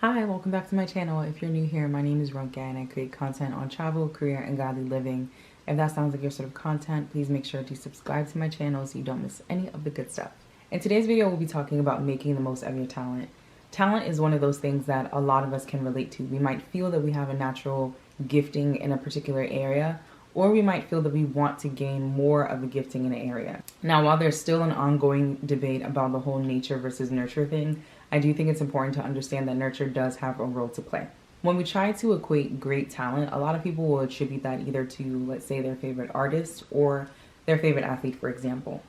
Hi, welcome back to my channel. If you're new here, my name is Ronka and I create content on travel, career, and godly living. If that sounds like your sort of content, please make sure to subscribe to my channel so you don't miss any of the good stuff. In today's video, we'll be talking about making the most of your talent. Talent is one of those things that a lot of us can relate to. We might feel that we have a natural gifting in a particular area, or we might feel that we want to gain more of a gifting in an area. Now, while there's still an ongoing debate about the whole nature versus nurture thing, I do think it's important to understand that nurture does have a role to play. When we try to equate great talent, a lot of people will attribute that either to, let's say, their favorite artist or their favorite athlete, for example.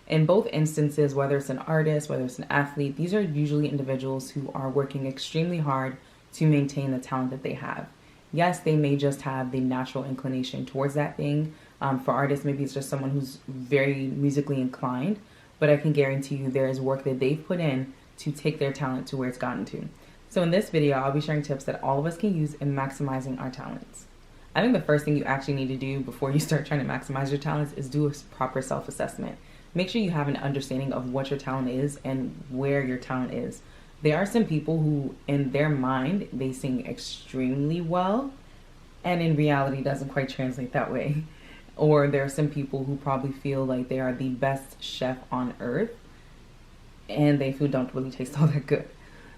In both instances, whether it's an artist, whether it's an athlete, these are usually individuals who are working extremely hard to maintain the talent that they have. Yes, they may just have the natural inclination towards that thing. For artists, maybe it's just someone who's very musically inclined, but I can guarantee you there is work that they've put in to take their talent to where it's gotten to. So in this video, I'll be sharing tips that all of us can use in maximizing our talents. I think the first thing you actually need to do before you start trying to maximize your talents is do a proper self-assessment. Make sure you have an understanding of what your talent is and where your talent is. There are some people who, in their mind, they sing extremely well, and in reality doesn't quite translate that way. Or there are some people who probably feel like they are the best chef on earth, and their food don't really taste all that good.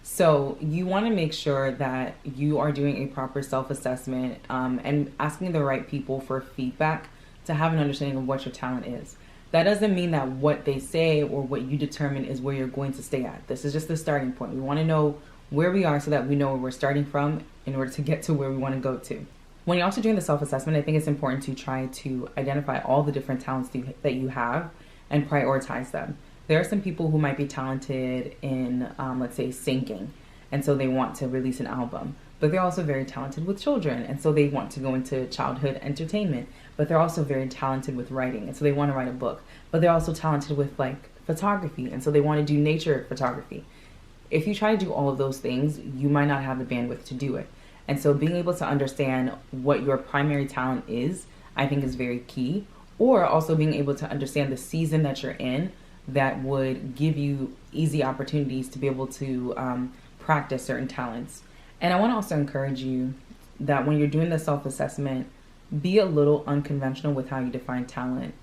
So you want to make sure that you are doing a proper self-assessment and asking the right people for feedback to have an understanding of what your talent is. That doesn't mean that what they say or what you determine is where you're going to stay at. This is just the starting point. We want to know where we are so that we know where we're starting from in order to get to where we want to go to. When you're also doing the self-assessment, I think it's important to try to identify all the different talents that you have and prioritize them. There are some people who might be talented in, let's say, singing, and so they want to release an album. But they're also very talented with children, and so they want to go into childhood entertainment. But they're also very talented with writing, and so they want to write a book. But they're also talented with, like, photography, and so they want to do nature photography. If you try to do all of those things, you might not have the bandwidth to do it. And so being able to understand what your primary talent is, I think is very key. Or also being able to understand the season that you're in that would give you easy opportunities to be able to practice certain talents. And I want to also encourage you that when you're doing the self-assessment, be a little unconventional with how you define talent.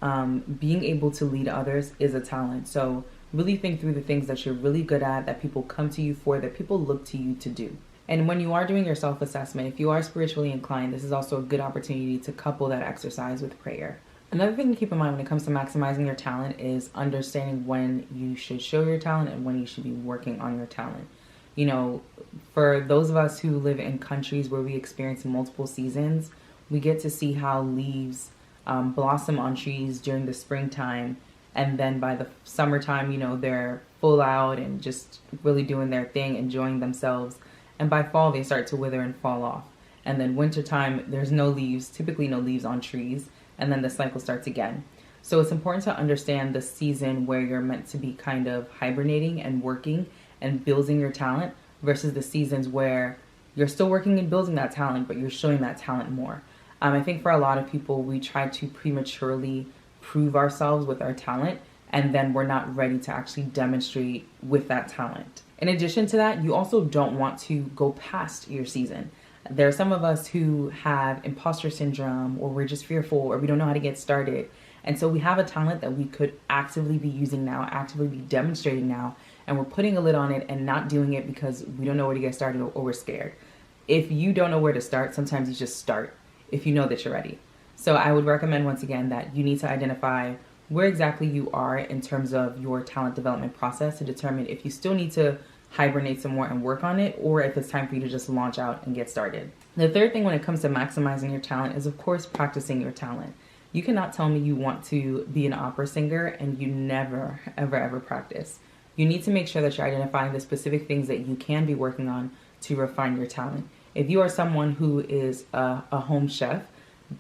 Being able to lead others is a talent. So really think through the things that you're really good at, that people come to you for, that people look to you to do. And when you are doing your self-assessment, if you are spiritually inclined, this is also a good opportunity to couple that exercise with prayer. Another thing to keep in mind when it comes to maximizing your talent is understanding when you should show your talent and when you should be working on your talent. You know, for those of us who live in countries where we experience multiple seasons, we get to see how leaves blossom on trees during the springtime, and then by the summertime, you know, they're full out and just really doing their thing, enjoying themselves. And by fall, they start to wither and fall off. And then wintertime, there's no leaves, typically no leaves on trees, and then the cycle starts again. So it's important to understand the season where you're meant to be kind of hibernating and working and building your talent versus the seasons where you're still working and building that talent, but you're showing that talent more. I think for a lot of people, we try to prematurely prove ourselves with our talent, and then we're not ready to actually demonstrate with that talent. In addition to that, you also don't want to go past your season. There are some of us who have imposter syndrome, or we're just fearful, or we don't know how to get started. And so we have a talent that we could actively be using now, actively be demonstrating now, and we're putting a lid on it and not doing it because we don't know where to get started or we're scared. If you don't know where to start, sometimes you just start if you know that you're ready. So I would recommend once again that you need to identify where exactly you are in terms of your talent development process to determine if you still need to hibernate some more and work on it, or if it's time for you to just launch out and get started. The third thing when it comes to maximizing your talent is, of course, practicing your talent. You cannot tell me you want to be an opera singer and you never, ever practice. You need to make sure that you're identifying the specific things that you can be working on to refine your talent. If you are someone who is a home chef,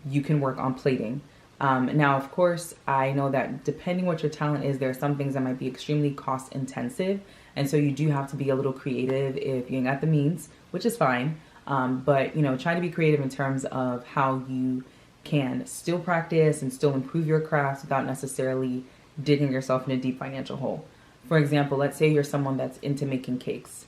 you can work on plating. Now, of course, I know that depending what your talent is, there are some things that might be extremely cost intensive. And so you do have to be a little creative if you ain't got the means, which is fine. But, you know, try to be creative in terms of how you can still practice and still improve your craft without necessarily digging yourself in a deep financial hole. For example, let's say you're someone that's into making cakes.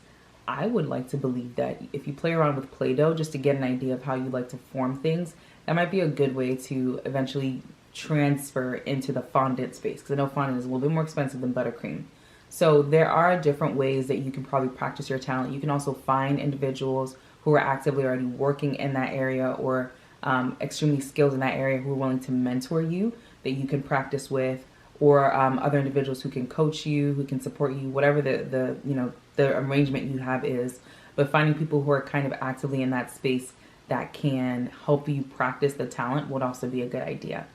I would like to believe that if you play around with Play-Doh just to get an idea of how you like to form things, that might be a good way to eventually transfer into the fondant space, because I know fondant is a little bit more expensive than buttercream. So there are different ways that you can probably practice your talent. You can also find individuals who are actively already working in that area, or extremely skilled in that area, who are willing to mentor you, that you can practice with, or other individuals who can coach you, who can support you, whatever the arrangement you have is. But finding people who are kind of actively in that space that can help you practice the talent would also be a good idea.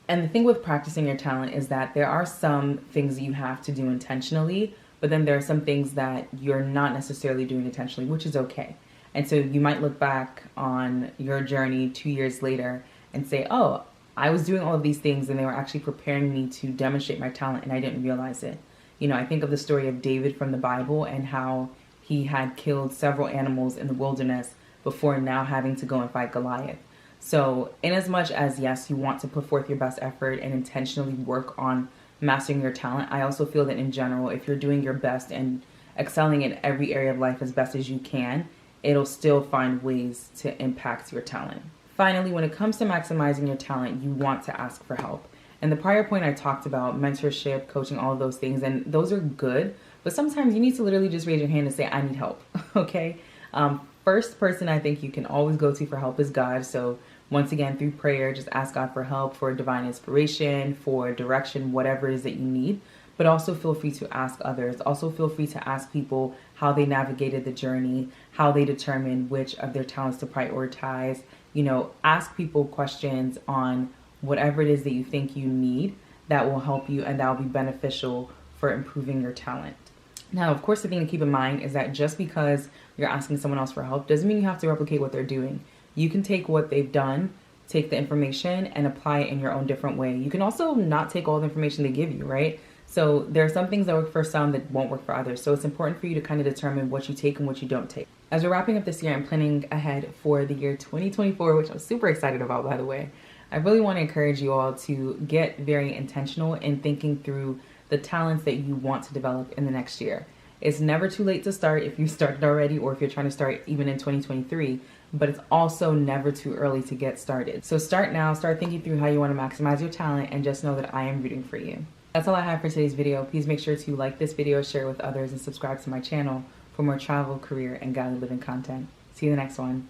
And the thing with practicing your talent is that there are some things you have to do intentionally, but then there are some things that you're not necessarily doing intentionally, which is okay. And so you might look back on your journey 2 years later and say, oh, I was doing all of these things and they were actually preparing me to demonstrate my talent and I didn't realize it. You know, I think of the story of David from the Bible and how he had killed several animals in the wilderness before now having to go and fight Goliath. So in as much as, yes, you want to put forth your best effort and intentionally work on mastering your talent, I also feel that in general, if you're doing your best and excelling in every area of life as best as you can, it'll still find ways to impact your talent. Finally, when it comes to maximizing your talent, you want to ask for help. And the prior point I talked about, mentorship, coaching, all of those things, and those are good, but sometimes you need to literally just raise your hand and say, I need help, okay? First person I think you can always go to for help is God. So once again, through prayer, just ask God for help, for divine inspiration, for direction, whatever it is that you need. But also feel free to ask others. Also feel free to ask people how they navigated the journey, how they determined which of their talents to prioritize. You know, ask people questions on whatever it is that you think you need that will help you and that will be beneficial for improving your talent. Now, of course, the thing to keep in mind is that just because you're asking someone else for help doesn't mean you have to replicate what they're doing. You can take what they've done, take the information, and apply it in your own different way. You can also not take all the information they give you, right? So there are some things that work for some that won't work for others. So it's important for you to kind of determine what you take and what you don't take. As we're wrapping up this year and planning ahead for the year 2024, which I'm super excited about, by the way, I really want to encourage you all to get very intentional in thinking through the talents that you want to develop in the next year. It's never too late to start if you started already, or if you're trying to start even in 2023, but it's also never too early to get started. So start now, start thinking through how you want to maximize your talent, and just know that I am rooting for you. That's all I have for today's video. Please make sure to like this video, share it with others, and subscribe to my channel for more travel, career, and godly living content. See you in the next one.